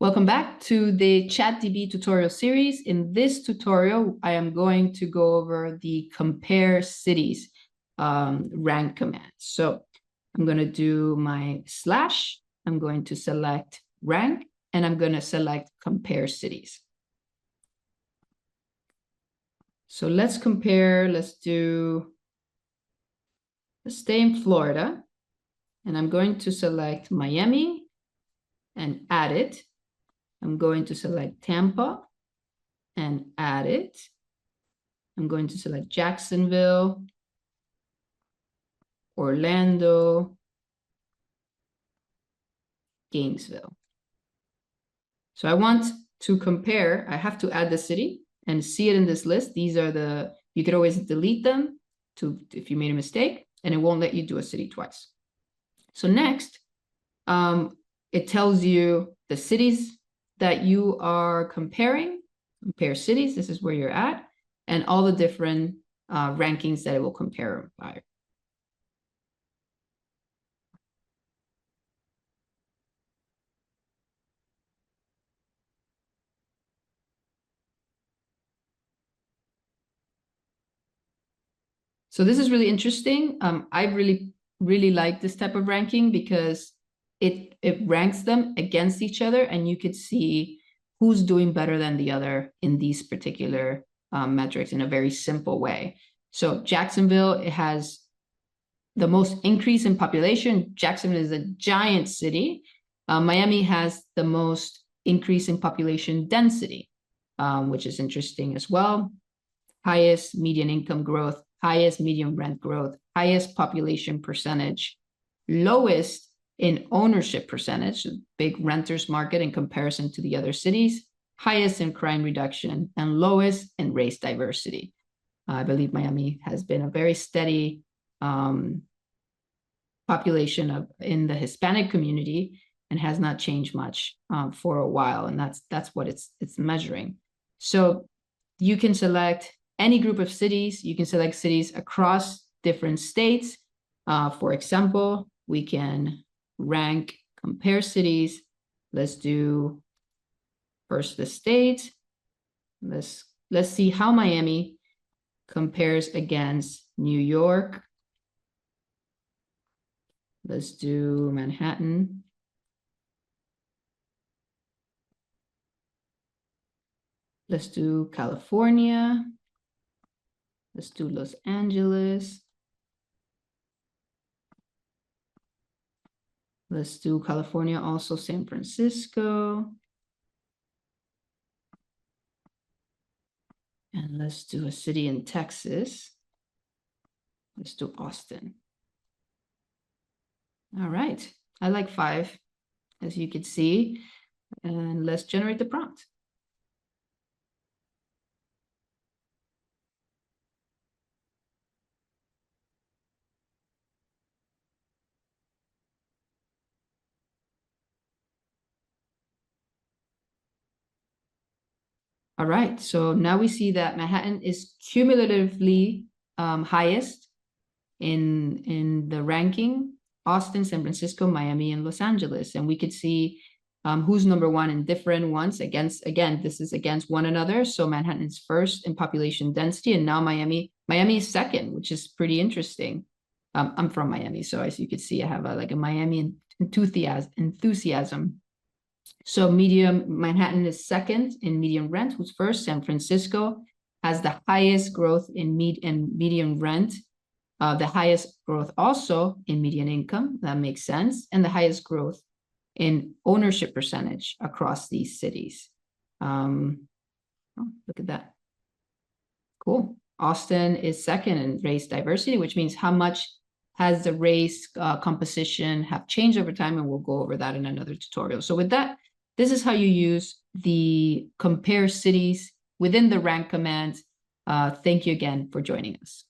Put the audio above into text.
Welcome back to the ChatDB tutorial series. In this tutorial, I am going to go over the compare cities rank command. So I'm going to do my slash, I'm going to select rank, and I'm going to select compare cities. So let's compare, let's stay in Florida, and I'm going to select Miami and add it. I'm going to select Tampa and add it. I'm going to select Jacksonville, Orlando, Gainesville. So I want to compare, I have to add the city and see it in this list. These are you could always delete them if you made a mistake, and it won't let you do a city twice. So next, it tells you the cities that you are comparing, compare cities, this is where you're at, and all the different rankings that it will compare by. So this is really interesting. I really like this type of ranking because it ranks them against each other, and you could see who's doing better than the other in these particular metrics in a very simple way. So Jacksonville, it has the most increase in population. Jacksonville is a giant city. Miami has the most increase in population density, which is interesting as well. Highest median income growth, highest median rent growth, highest population percentage, lowest in ownership percentage, big renters market in comparison to the other cities, highest in crime reduction, and lowest in race diversity. I believe Miami has been a very steady population in the Hispanic community and has not changed much for a while, and that's what it's measuring. So you can select any group of cities. You can select cities across different states. For example, we can rank, compare cities. Let's do first the state. Let's see how Miami compares against New York. Let's do Manhattan. Let's do California. Let's do Los Angeles. Let's do California, also San Francisco. And let's do a city in Texas. Let's do Austin. All right, I like 5, as you can see. And let's generate the prompt. All right, so now we see that Manhattan is cumulatively highest in the ranking. Austin, San Francisco, Miami, and Los Angeles. And we could see who's number 1 in different ones again, this is against one another. So Manhattan is first in population density, and now Miami is second, which is pretty interesting. I'm from Miami, so as you can see, I have a Miami enthusiasm. So Manhattan is second in median rent. Who's first? San Francisco has the highest growth in median rent. The highest growth also in median income, that makes sense, and the highest growth in ownership percentage across these cities. Oh, look at that. Cool. Austin is second in race diversity, which means how much has the race composition have changed over time, and we'll go over that in another tutorial. So with that, this is how you use the compare cities within the rank command. Thank you again for joining us.